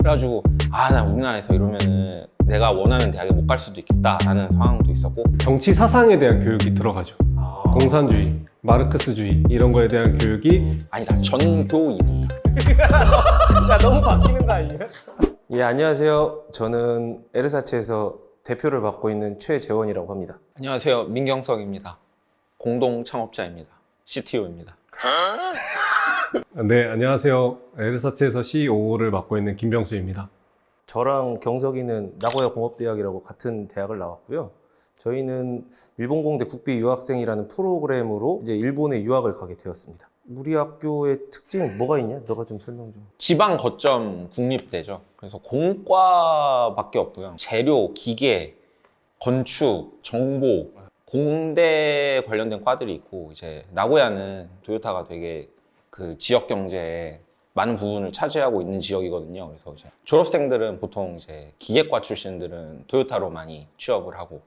그래가지고 나 우리나라에서 이러면은 내가 원하는 대학에 못 갈 수도 있겠다라는 상황도 있었고. 정치 사상에 대한 교육이 들어가죠. 공산주의, 마르크스주의 이런 거에 대한 교육이 아니다, 전교 2등이다. 야 너무 바뀌는 거 아니야? 예, 안녕하세요. 저는 에르사치에서 대표를 맡고 있는 최재원이라고 합니다. 안녕하세요, 민경석입니다. 공동 창업자입니다. CTO입니다. 네, 안녕하세요. 에르사치에서 CEO를 맡고 있는 김병수입니다. 저랑 경석이는 나고야 공업대학이라고 같은 대학을 나왔고요. 저희는 일본공대 국비 유학생이라는 프로그램으로 이제 일본에 유학을 가게 되었습니다. 우리 학교의 특징 뭐가 있냐? 너가 좀 설명 좀. 지방 거점 국립대죠. 그래서 공과밖에 없고요. 재료, 기계, 건축, 정보, 공대 관련된 과들이 있고, 이제 나고야는 도요타가 되게 그 지역 경제에 많은 부분을 차지하고 있는 지역이거든요. 그래서 이제 졸업생들은 보통 이제 기계과 출신들은 도요타로 많이 취업을 하고,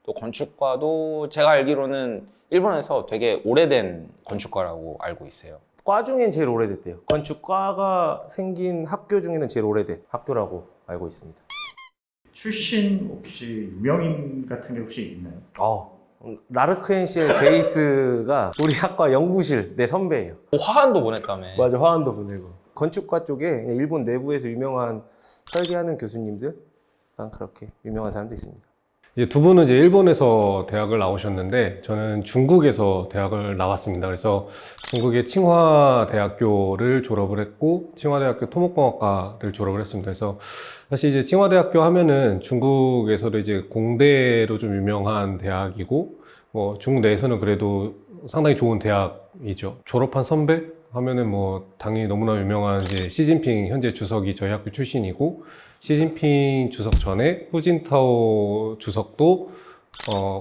또 건축과도 제가 알기로는 일본에서 되게 오래된 건축과라고 알고 있어요. 과 중엔 제일 오래됐대요. 건축과가 생긴 학교 중에는 제일 오래된 학교라고 알고 있습니다. 출신 혹시 유명인 같은 게 혹시 있나요? 라르크엔시엘 베이스가 우리 학과 연구실 내 선배예요. 화환도 보냈다며. 맞아, 화환도 보내고. 건축과 쪽에 그냥 일본 내부에서 유명한 설계하는 교수님들, 그렇게 유명한 사람도 있습니다. 이제 두 분은 이제 일본에서 대학을 나오셨는데 저는 중국에서 대학을 나왔습니다. 그래서 중국의 칭화대학교를 졸업을 했고 칭화대학교 토목공학과를 졸업을 했습니다. 그래서 사실 이제 칭화대학교 하면은 중국에서도 이제 공대로 좀 유명한 대학이고 뭐 중국 내에서는 그래도 상당히 좋은 대학이죠. 졸업한 선배 하면은 뭐 당연히 너무나 유명한 이제 시진핑 현재 주석이 저희 학교 출신이고, 시진핑 주석 전에 후진타오 주석도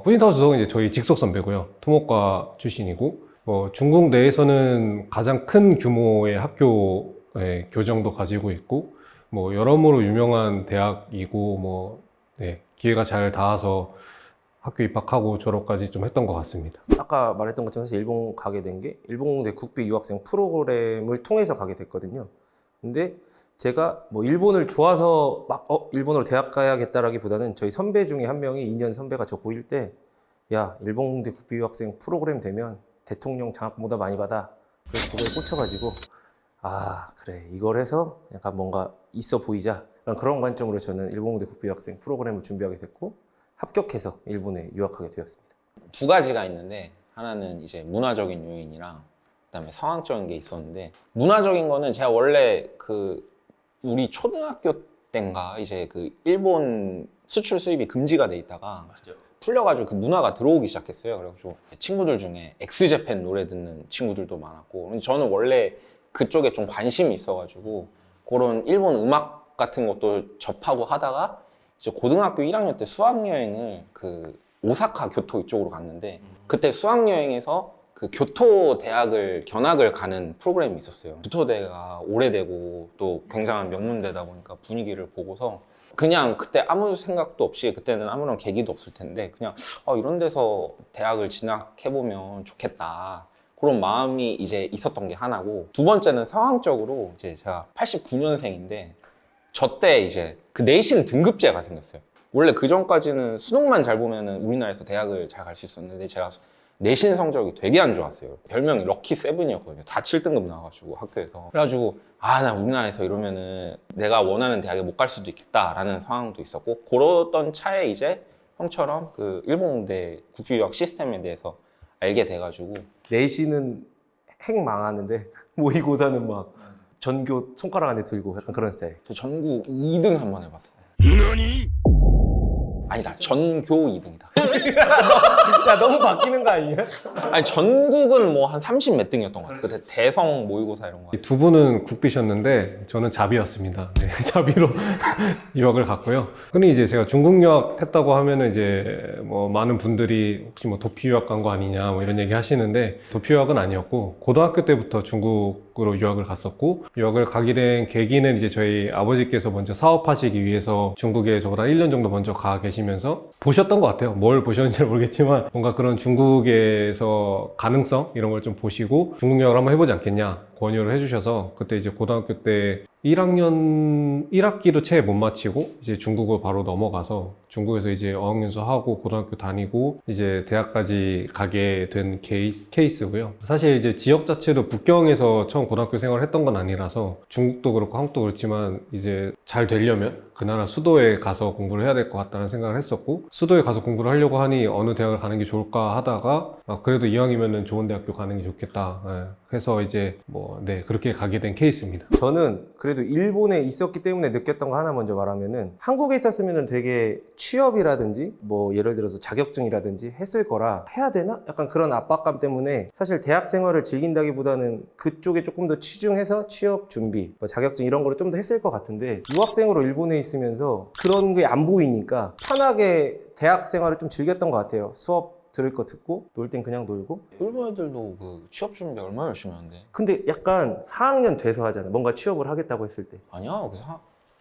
후진타오 주석은 이제 저희 직속 선배고요. 토목과 출신이고, 뭐 중국 내에서는 가장 큰 규모의 학교의 교정도 가지고 있고, 뭐 여러모로 유명한 대학이고, 뭐 기회가 잘 닿아서 학교 입학하고 졸업까지 좀 했던 것 같습니다. 아까 말했던 것처럼 사실 일본 가게 된 게 일본공대 국비 유학생 프로그램을 통해서 가게 됐거든요. 근데 제가 뭐 일본을 좋아서 막 일본으로 대학 가야겠다라기보다는 저희 선배 중에 한 명이 2년 선배가 저 고1 때 야, 일본공대 국비 유학생 프로그램 되면 대통령 장학금보다 많이 받아. 그래서 그거에 꽂혀가지고 그래, 이걸 해서 약간 뭔가 있어 보이자, 약간 그런 관점으로 저는 일본공대 국비 유학생 프로그램을 준비하게 됐고 합격해서 일본에 유학하게 되었습니다. 두 가지가 있는데, 하나는 이제 문화적인 요인이랑 그다음에 상황적인 게 있었는데, 문화적인 거는 제가 원래 우리 초등학교 때인가 이제 그 일본 수출 수입이 금지가 돼 있다가 풀려가지고 그 문화가 들어오기 시작했어요. 그래가지고 친구들 중에 엑스제팬 노래 듣는 친구들도 많았고, 저는 원래 그쪽에 좀 관심이 있어가지고 그런 일본 음악 같은 것도 접하고 하다가 이제 고등학교 1학년 때 수학여행을 그 오사카 교토 이쪽으로 갔는데, 그때 수학여행에서 그 교토 대학을 견학을 가는 프로그램이 있었어요. 교토대가 오래되고 또 굉장한 명문대다 보니까 분위기를 보고서 그냥 그때 아무 생각도 없이, 그때는 아무런 계기도 없을 텐데 그냥 이런 데서 대학을 진학해보면 좋겠다, 그런 마음이 이제 있었던 게 하나고, 두 번째는 상황적으로 이제 제가 89년생인데 저 때 이제 그 내신 등급제가 생겼어요. 원래 그 전까지는 수능만 잘 보면은 우리나라에서 대학을 잘 갈 수 있었는데 제가 내신 성적이 되게 안 좋았어요. 별명이 럭키 세븐이었거든요. 다 7등급 나와가지고 학교에서. 그래가지고 나 우리나라에서 이러면은 내가 원하는 대학에 못 갈 수도 있겠다라는 상황도 있었고, 그러던 차에 이제 형처럼 그 일본공대 국비유학 시스템에 대해서 알게 돼가지고. 내신은 핵 망하는데 모의고사는 막 전교 손가락 안에 들고 약간 그런 스타일. 저 전국 2등 한 번 해봤어요. 아니다, 전교 2등이다. 야 너무 바뀌는 거 아니야? 아니 전국은 뭐 한 30 몇 등이었던 것 같아요. 그때 대성 모의고사 이런 거. 두 분은 국비셨는데 저는 자비였습니다. 네, 자비로 유학을 갔고요. 흔히 이제 제가 중국 유학 했다고 하면은 이제 뭐 많은 분들이 혹시 뭐 도피 유학 간 거 아니냐 뭐 이런 얘기 하시는데, 도피 유학은 아니었고 고등학교 때부터 중국으로 유학을 갔었고, 유학을 가게 된 계기는 이제 저희 아버지께서 먼저 사업하시기 위해서 중국에 저보다 1년 정도 먼저 가 계시면서 보셨던 것 같아요. 뭘 보셨는지 모르겠지만 뭔가 그런 중국에서 가능성 이런 걸 좀 보시고 중국 유학을 한번 해보지 않겠냐, 권유를 해주셔서 그때 이제 고등학교 때 1학년 1학기도 채 못 마치고 이제 중국을 바로 넘어가서 중국에서 이제 어학연수 하고 고등학교 다니고 이제 대학까지 가게 된 케이스고요. 사실 이제 지역 자체도 북경에서 처음 고등학교 생활을 했던 건 아니라서 중국도 그렇고 한국도 그렇지만 이제 잘 되려면 그 나라 수도에 가서 공부를 해야 될 것 같다는 생각을 했었고 수도에 가서 공부를 하려고 하니 어느 대학을 가는 게 좋을까 하다가 그래도 이왕이면은 좋은 대학교 가는 게 좋겠다 해서 이제 그렇게 가게 된 케이스입니다. 저는 그래도 일본에 있었기 때문에 느꼈던 거 하나 먼저 말하면은 한국에 있었으면 되게 취업이라든지 뭐 예를 들어서 자격증이라든지 했을 거라 해야 되나? 약간 그런 압박감 때문에 사실 대학 생활을 즐긴다기보다는 그쪽에 조금 더 치중해서 취업 준비, 뭐 자격증 이런 거를 좀 더 했을 것 같은데 유학생으로 일본에 있으면서 그런 게 안 보이니까 편하게 대학 생활을 좀 즐겼던 것 같아요. 수업 들을 거 듣고 놀 땐 그냥 놀고. 일본 애들도 그 취업 준비 얼마나 열심히 하는데. 근데 약간 4학년 돼서 하잖아. 뭔가 취업을 하겠다고 했을 때. 아니야, 그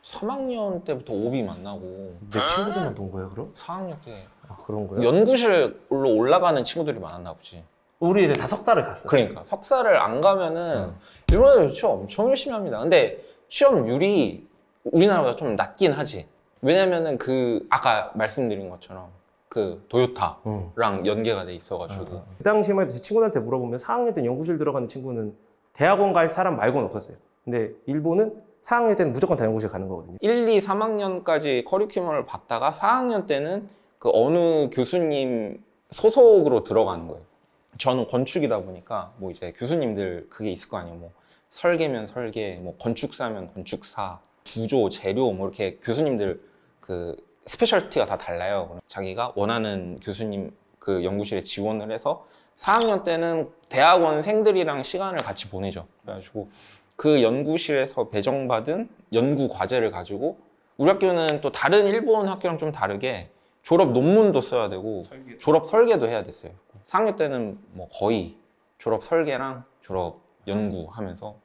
3학년 때부터 오비 만나고 내 친구들만 본 거야 그럼? 4학년 때 그런 거야? 연구실로 올라가는 친구들이 많았나 보지. 우리 이제 다 석사를 갔어. 그러니까 석사를 안 가면은 일본 애들 취업 엄청 열심히 합니다. 근데 취업률이 우리나라보다 좀 낮긴 하지. 왜냐면은 그 아까 말씀드린 것처럼 그 도요타랑 연계가 돼 있어가지고. 그 당시만 해도 제 친구들한테 물어보면 4학년 때 연구실 들어가는 친구는 대학원 갈 사람 말고는 없었어요. 근데 일본은 4학년 때는 무조건 다 연구실 가는 거거든요. 1, 2, 3학년까지 커리큘럼을 받다가 4학년 때는 그 어느 교수님 소속으로 들어가는 거예요. 저는 건축이다 보니까 뭐 이제 교수님들 그게 있을 거 아니에요. 뭐 설계면 설계, 뭐 건축사면 건축사, 구조, 재료 뭐 이렇게 교수님들 그 스페셜티가 다 달라요. 그럼 자기가 원하는 교수님 그 연구실에 지원을 해서 4학년 때는 대학원생들이랑 시간을 같이 보내죠. 그래가지고 그 연구실에서 배정받은 연구 과제를 가지고 우리 학교는 또 다른 일본 학교랑 좀 다르게 졸업 논문도 써야 되고 졸업 설계도 해야 됐어요. 4학년 때는 뭐 거의 졸업 설계랑 졸업 연구하면서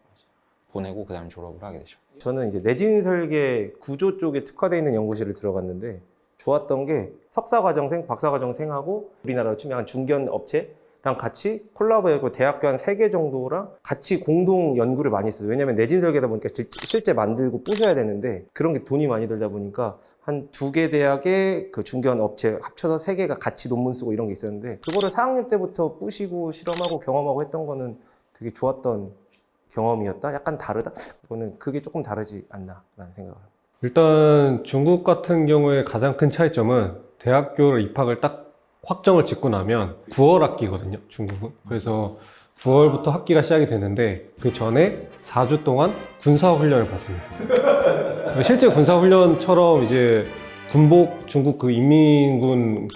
보내고 그 다음에 졸업을 하게 되죠. 저는 이제 내진 설계 구조 쪽에 특화되어 있는 연구실을 들어갔는데 좋았던 게 석사과정생, 박사과정생하고 우리나라로 치면 한 중견 업체랑 같이 콜라보해서 대학교 한 3개 정도랑 같이 공동 연구를 많이 했어요. 왜냐면 내진 설계다 보니까 실제 만들고 부셔야 되는데 그런 게 돈이 많이 들다 보니까 한 2개 대학의 그 중견 업체 합쳐서 3개가 같이 논문 쓰고 이런 게 있었는데 그거를 4학년 때부터 부시고 실험하고 경험하고 했던 거는 되게 좋았던 경험이었다? 약간 다르다? 이거는 그게 조금 다르지 않나 라는 생각을 합니다. 일단 중국 같은 경우에 가장 큰 차이점은 대학교를 입학을 딱 확정을 짓고 나면 9월 학기거든요, 중국은. 그래서 9월부터 학기가 시작이 되는데 그 전에 4주 동안 군사훈련을 받습니다. 실제 군사훈련처럼 이제 군복, 중국 그 인민군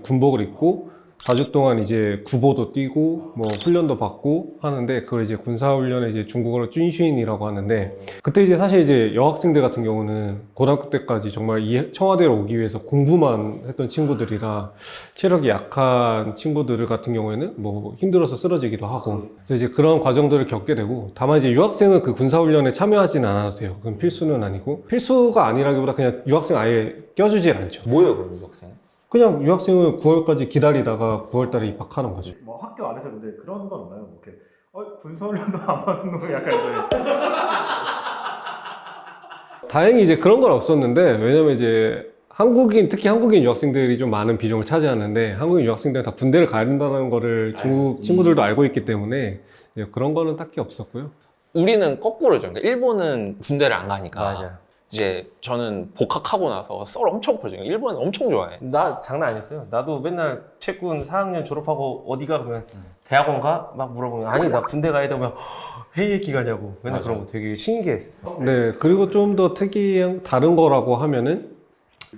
군복을 입고 4주 동안 이제 구보도 뛰고 뭐 훈련도 받고 하는데 그걸 이제 군사훈련에 이제 중국어로 쭌쥘이라고 하는데 그때 이제 사실 이제 여학생들 같은 경우는 고등학교 때까지 정말 청와대로 오기 위해서 공부만 했던 친구들이라 체력이 약한 친구들 같은 경우에는 뭐 힘들어서 쓰러지기도 하고 그래서 이제 그런 과정들을 겪게 되고 다만 이제 유학생은 그 군사훈련에 참여하지는 않아도 돼요. 그건 필수는 아니고 필수가 아니라기보다 그냥 유학생 아예 껴주질 않죠. 뭐예요, 그럼 유학생? 그냥 유학생은 9월까지 기다리다가 9월달에 입학하는 거죠. 뭐 학교 안에서 근데 그런 건 없나요? 뭐 이렇게 군사훈련도 안 받는 거 약간 이제 다행히 이제 그런 건 없었는데 왜냐면 이제 특히 한국인 유학생들이 좀 많은 비중을 차지하는데 한국인 유학생들은 다 군대를 가야 된다는 거를 중국 친구들도 알고 있기 때문에 이제 그런 거는 딱히 없었고요. 우리는 거꾸로죠. 그러니까 일본은 군대를 안 가니까 맞아. 이제 저는 복학하고 나서 썰 엄청 풀어줘요. 일본은 엄청 좋아해. 나 장난 아니었어요. 나도 맨날 채군 4학년 졸업하고 어디 가? 그러면 대학원 가? 막 물어보면 아니 나 군대 가야 되면 회의 기가냐고 맨날 맞아. 그런 거 되게 신기했었어. 네, 그리고 좀 더 특이한 다른 거라고 하면은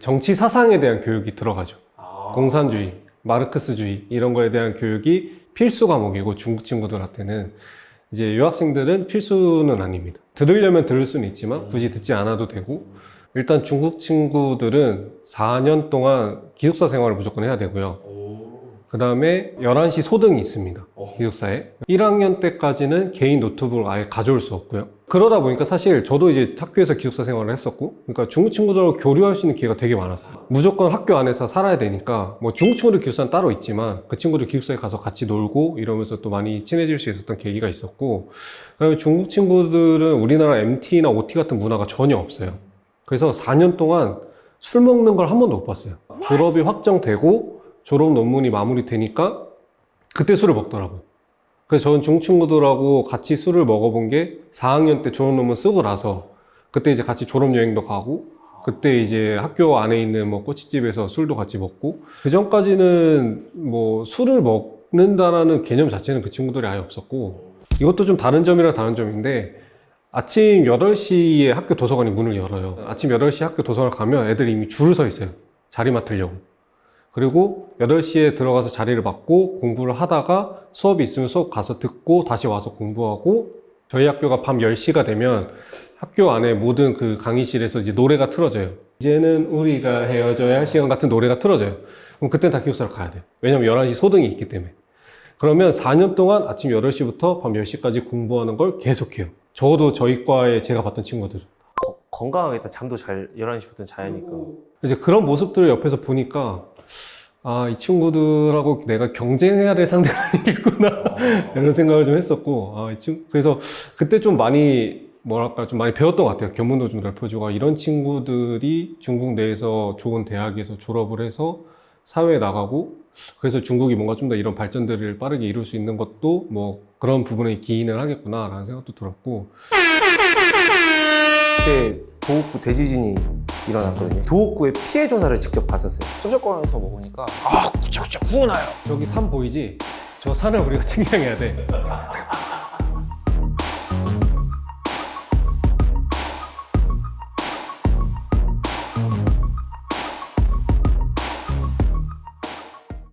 정치 사상에 대한 교육이 들어가죠. 공산주의, 마르크스주의 이런 거에 대한 교육이 필수 과목이고 중국 친구들한테는 이제 유학생들은 필수는 아닙니다. 들으려면 들을 수는 있지만 굳이 듣지 않아도 되고 일단 중국 친구들은 4년 동안 기숙사 생활을 무조건 해야 되고요. 그 다음에 11시 소등이 있습니다. 기숙사에. 1학년 때까지는 개인 노트북을 아예 가져올 수 없고요. 그러다 보니까 사실 저도 이제 학교에서 기숙사 생활을 했었고, 그러니까 중국 친구들하고 교류할 수 있는 기회가 되게 많았어요. 무조건 학교 안에서 살아야 되니까, 뭐 중국 친구들 기숙사는 따로 있지만, 그 친구들 기숙사에 가서 같이 놀고 이러면서 또 많이 친해질 수 있었던 계기가 있었고, 그다음에 중국 친구들은 우리나라 MT나 OT 같은 문화가 전혀 없어요. 그래서 4년 동안 술 먹는 걸 한 번도 못 봤어요. 졸업이 확정되고 졸업 논문이 마무리되니까 그때 술을 먹더라고요. 그래서 저는 중국 친구들하고 같이 술을 먹어본 게 4학년 때 졸업 논문 쓰고 나서, 그때 이제 같이 졸업 여행도 가고, 그때 이제 학교 안에 있는 뭐 꼬치집에서 술도 같이 먹고, 그 전까지는 뭐 술을 먹는다라는 개념 자체는 그 친구들이 아예 없었고, 이것도 좀 다른 점이랑 다른 점인데, 아침 8시에 학교 도서관이 문을 열어요. 아침 8시에 학교 도서관 가면 애들이 이미 줄을 서 있어요. 자리 맡으려고. 그리고 8시에 들어가서 자리를 맡고 공부를 하다가 수업이 있으면 수업 가서 듣고 다시 와서 공부하고, 저희 학교가 밤 10시가 되면 학교 안에 모든 그 강의실에서 이제 노래가 틀어져요. 이제는 우리가 헤어져야 할 시간 같은 노래가 틀어져요. 그럼 그때는 다 기숙사로 가야 돼요. 왜냐면 11시 소등이 있기 때문에. 그러면 4년 동안 아침 8시부터 밤 10시까지 공부하는 걸 계속해요. 적어도 저희 과에 제가 봤던 친구들. 건강하겠다. 잠도 잘 11시부터는 자야 하니까. 이제 그런 모습들을 옆에서 보니까, 아, 이 친구들하고 내가 경쟁해야 될 상대가 아니겠구나. 이런 생각을 좀 했었고, 그래서 그때 좀 많이, 뭐랄까, 좀 많이 배웠던 것 같아요. 견문도 좀 넓혀주고, 이런 친구들이 중국 내에서 좋은 대학에서 졸업을 해서 사회에 나가고, 그래서 중국이 뭔가 좀 더 이런 발전들을 빠르게 이룰 수 있는 것도 뭐 그런 부분에 기인을 하겠구나라는 생각도 들었고. 그때 도읍구 대지진이 일어났거든요. 도읍구의 피해 조사를 직접 봤었어요. 수도권에서 먹으니까 구나요. 저기 산 보이지? 저 산을 우리가 측량해야 돼.